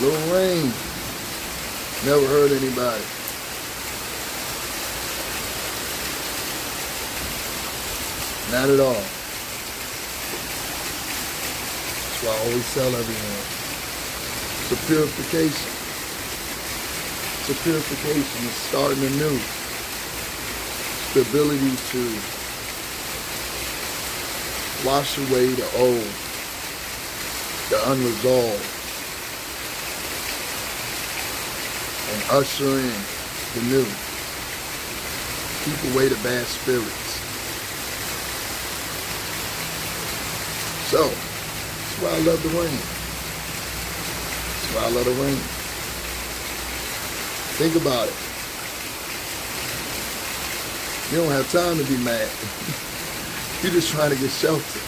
Little rain. Never hurt anybody. Not at all. That's why I always tell everyone. It's a purification. It's a purification. It's starting anew. It's the ability to wash away the old, the unresolved, and usher in the new. Keep away the bad spirits. So, that's why I love the rain. That's why I love the rain. Think about it. You don't have time to be mad. You're just trying to get shelter.